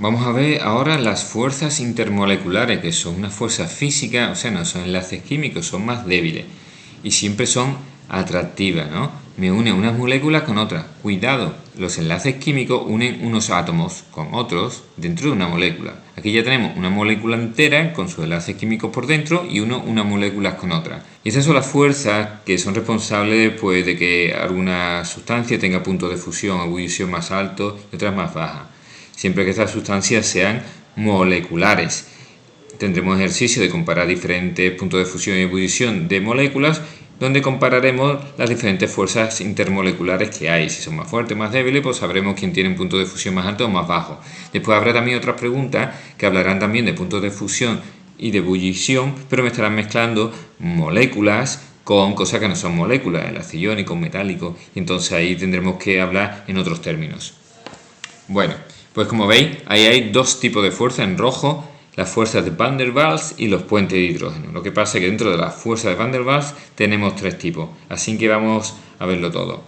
Vamos a ver ahora las fuerzas intermoleculares, que son unas fuerzas físicas, o sea, no son enlaces químicos, son más débiles y siempre son atractivas, ¿no? Me unen unas moléculas con otras. Cuidado, los enlaces químicos unen unos átomos con otros dentro de una molécula. Aquí ya tenemos una molécula entera con sus enlaces químicos por dentro y unas moléculas con otras. Y esas son las fuerzas que son responsables pues, de que alguna sustancia tenga puntos de fusión o ebullición más altos y otras más bajas. Siempre que estas sustancias sean moleculares. Tendremos ejercicio de comparar diferentes puntos de fusión y ebullición de moléculas, donde compararemos las diferentes fuerzas intermoleculares que hay. Si son más fuertes, más débiles, pues sabremos quién tiene un punto de fusión más alto o más bajo. Después habrá también otras preguntas que hablarán también de puntos de fusión y de ebullición, pero me estarán mezclando moléculas con cosas que no son moléculas, enlaces iónicos, metálicos, y entonces ahí tendremos que hablar en otros términos. Bueno, pues como veis, ahí hay dos tipos de fuerza en rojo, las fuerzas de Van der Waals y los puentes de hidrógeno. Lo que pasa es que dentro de las fuerzas de Van der Waals tenemos tres tipos, así que vamos a verlo todo.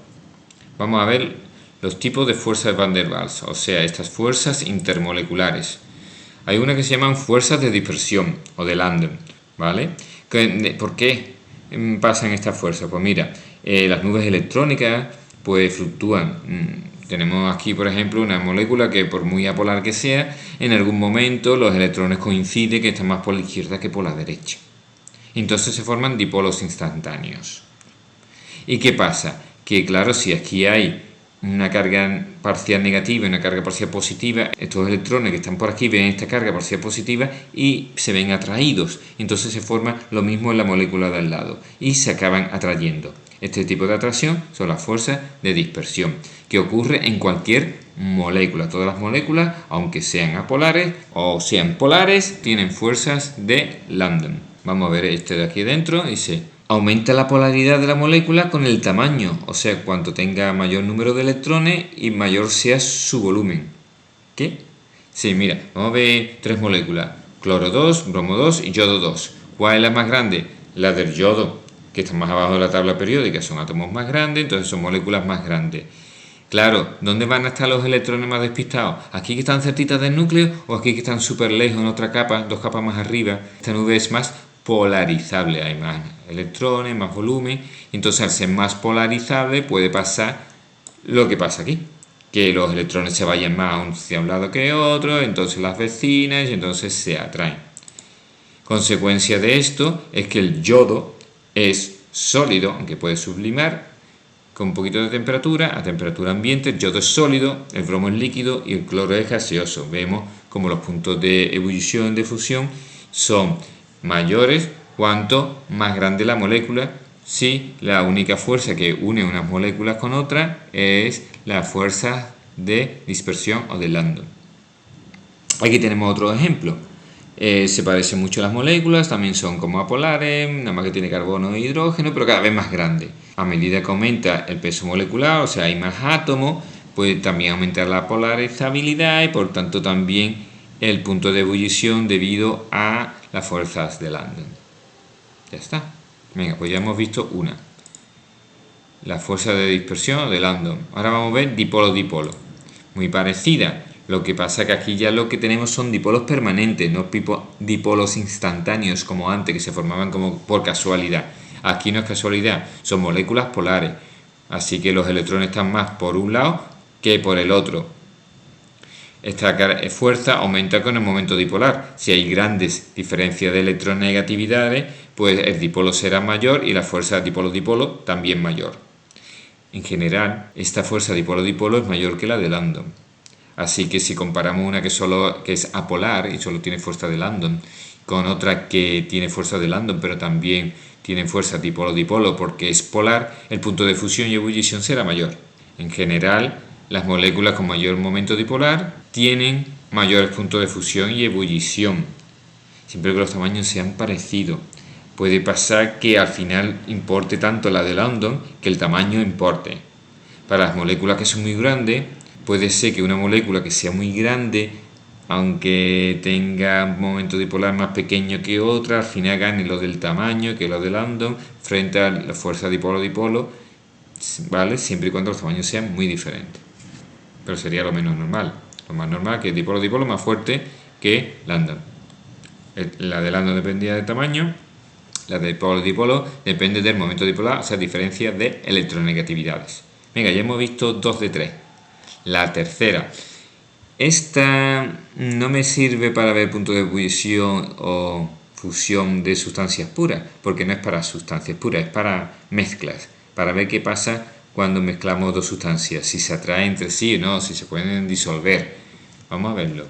Vamos a ver los tipos de fuerzas de Van der Waals, o sea, estas fuerzas intermoleculares. Hay una que se llaman fuerzas de dispersión o de Landen, ¿vale? ¿Por qué pasan estas fuerzas? Pues mira, las nubes electrónicas pues fluctúan. Tenemos aquí, por ejemplo, una molécula que por muy apolar que sea, en algún momento los electrones coinciden que están más por la izquierda que por la derecha. Entonces se forman dipolos instantáneos. ¿Y qué pasa? Que claro, si aquí hay una carga parcial negativa y una carga parcial positiva, estos electrones que están por aquí ven esta carga parcial positiva y se ven atraídos. Entonces se forma lo mismo en la molécula de al lado y se acaban atrayendo. Este tipo de atracción son las fuerzas de dispersión, que ocurre en cualquier molécula. Todas las moléculas, aunque sean apolares o sean polares, tienen fuerzas de Landen. Vamos a ver este de aquí dentro, dice: aumenta la polaridad de la molécula con el tamaño, o sea, cuanto tenga mayor número de electrones y mayor sea su volumen. ¿Qué? Sí, mira, vamos a ver tres moléculas: cloro 2, bromo 2 y yodo 2. ¿Cuál es la más grande? La del yodo, que está más abajo de la tabla periódica, son átomos más grandes, entonces son moléculas más grandes. Claro, ¿dónde van a estar los electrones más despistados? ¿Aquí que están cerquitas del núcleo o aquí que están súper lejos en otra capa, dos capas más arriba? Esta nube es más polarizable, hay más electrones, más volumen, entonces al ser más polarizable puede pasar lo que pasa aquí, que los electrones se vayan más hacia un lado que otro, entonces las vecinas y entonces se atraen. Consecuencia de esto es que el yodo es sólido, aunque puede sublimar con un poquito de temperatura, a temperatura ambiente. El yodo es sólido, el bromo es líquido y el cloro es gaseoso. Vemos como los puntos de ebullición, de fusión, son mayores cuanto más grande la molécula, si la única fuerza que une unas moléculas con otras es la fuerza de dispersión o de Landen. Aquí tenemos otro ejemplo. Se parecen mucho las moléculas, también son como apolares, nada más que tiene carbono e hidrógeno, pero cada vez más grande. A medida que aumenta el peso molecular, o sea, hay más átomos, puede también aumentar la polarizabilidad y por tanto también el punto de ebullición debido a las fuerzas de Landen. Ya está. Venga, pues ya hemos visto una. La fuerza de dispersión de Landen. Ahora vamos a ver dipolo-dipolo. Muy parecida. Lo que pasa que aquí ya lo que tenemos son dipolos permanentes, no dipolos instantáneos como antes, que se formaban como por casualidad. Aquí no es casualidad, son moléculas polares. Así que los electrones están más por un lado que por el otro. Esta fuerza aumenta con el momento dipolar. Si hay grandes diferencias de electronegatividades, pues el dipolo será mayor y la fuerza dipolo-dipolo también mayor. En general, esta fuerza dipolo-dipolo es mayor que la de Landen. Así que si comparamos una que es apolar y solo tiene fuerza de Landen con otra que tiene fuerza de Landen pero también tiene fuerza dipolo-dipolo porque es polar, el punto de fusión y ebullición será mayor. En general, las moléculas con mayor momento dipolar tienen mayores puntos de fusión y ebullición, siempre que los tamaños sean parecidos. Puede pasar que al final importe tanto la de Landen que el tamaño importe. Para las moléculas que son muy grandes, puede ser que una molécula que sea muy grande, aunque tenga un momento dipolar más pequeño que otra, al final gane lo del tamaño que lo de Landen frente a la fuerza dipolo-dipolo, ¿vale? Siempre y cuando los tamaños sean muy diferentes. Pero sería lo menos normal. Lo más normal que dipolo-dipolo más fuerte que Lambda. La de Lambda dependía del tamaño, la de dipolo-dipolo depende del momento dipolar, o sea, diferencia de electronegatividades. Venga, ya hemos visto 2 de 3. La tercera. Esta no me sirve para ver puntos de ebullición o fusión de sustancias puras, porque no es para sustancias puras, es para mezclas, para ver qué pasa cuando mezclamos dos sustancias, si se atraen entre sí o no, si se pueden disolver. Vamos a verlo.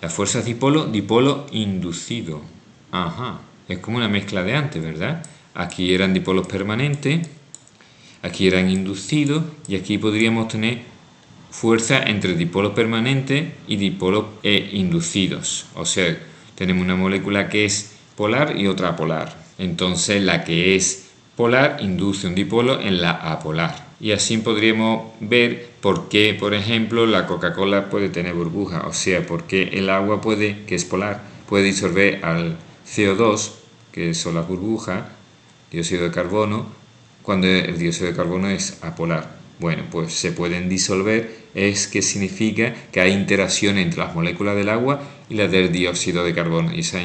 Las fuerzas dipolo inducido. Ajá, es como una mezcla de antes, ¿verdad? Aquí eran dipolos permanentes, aquí eran inducidos y aquí podríamos tener fuerza entre dipolos permanentes y dipolos inducidos. O sea, tenemos una molécula que es polar y otra apolar. Entonces la que es polar induce un dipolo en la apolar. Y así podríamos ver por qué, por ejemplo, la Coca-Cola puede tener burbujas. O sea, por qué el agua puede, que es polar, puede disolver al CO2, que son las burbujas, dióxido de carbono, cuando el dióxido de carbono es apolar. Bueno, pues se pueden disolver, es que significa que hay interacción entre las moléculas del agua y las del dióxido de carbono. Y esas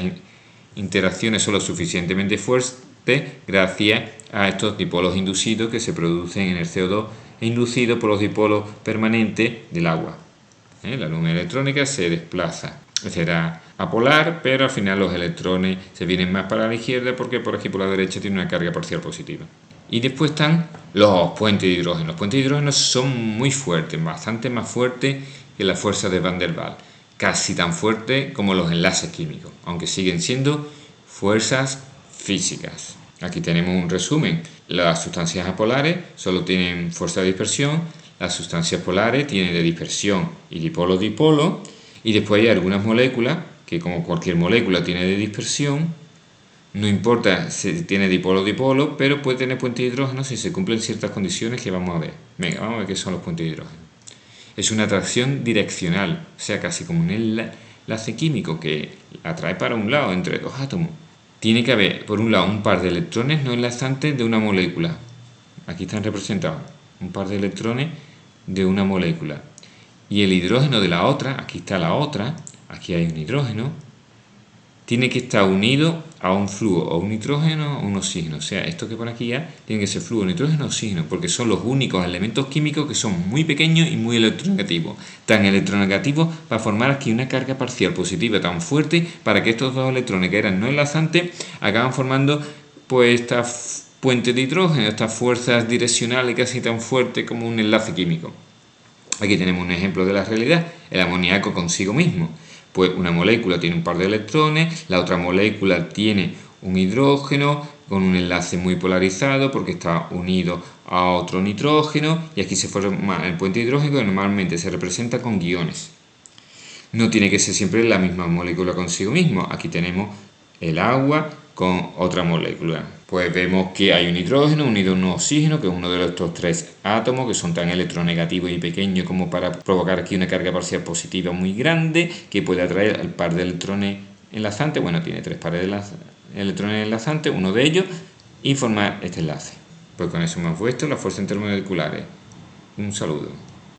interacciones son lo suficientemente fuertes gracias a estos dipolos inducidos que se producen en el CO2 e inducidos por los dipolos permanentes del agua. La luz electrónica se desplaza. Será apolar, pero al final los electrones se vienen más para la izquierda porque por aquí por la derecha tiene una carga parcial positiva. Y después están los puentes de hidrógeno. Los puentes de hidrógeno son muy fuertes, bastante más fuertes que las fuerzas de Van der Waals. Casi tan fuertes como los enlaces químicos, aunque siguen siendo fuerzas físicas. Aquí tenemos un resumen. Las sustancias apolares solo tienen fuerza de dispersión, las sustancias polares tienen de dispersión y dipolo-dipolo, y después hay algunas moléculas que, como cualquier molécula, tiene de dispersión. No importa si tiene dipolo-dipolo, pero puede tener puente de hidrógeno si se cumplen ciertas condiciones que vamos a ver. Venga, vamos a ver qué son los puentes de hidrógeno. Es una atracción direccional, o sea, casi como un enlace químico que atrae para un lado entre dos átomos. Tiene que haber, por un lado, un par de electrones no enlazantes de una molécula. Aquí están representados un par de electrones de una molécula. Y el hidrógeno de la otra, aquí está la otra, aquí hay un hidrógeno, tiene que estar unido a un flujo, o un nitrógeno o un oxígeno. O sea, esto que pone aquí ya tiene que ser flujo, nitrógeno o oxígeno, porque son los únicos elementos químicos que son muy pequeños y muy electronegativos. Tan electronegativos para formar aquí una carga parcial positiva tan fuerte para que estos dos electrones que eran no enlazantes acaban formando pues esta puente de hidrógeno, estas fuerzas direccionales casi tan fuertes como un enlace químico. Aquí tenemos un ejemplo de la realidad, el amoníaco consigo mismo. Pues una molécula tiene un par de electrones, la otra molécula tiene un hidrógeno con un enlace muy polarizado porque está unido a otro nitrógeno y aquí se forma el puente hidrógeno que normalmente se representa con guiones. No tiene que ser siempre la misma molécula consigo mismo. Aquí tenemos el agua con otra molécula. Pues vemos que hay un hidrógeno unido a un oxígeno, que es uno de estos tres átomos que son tan electronegativos y pequeños como para provocar aquí una carga parcial positiva muy grande que puede atraer al par de electrones enlazantes. Bueno, tiene tres pares de electrones enlazantes, uno de ellos, y formar este enlace. Pues con eso hemos puesto las fuerzas intermoleculares. Un saludo.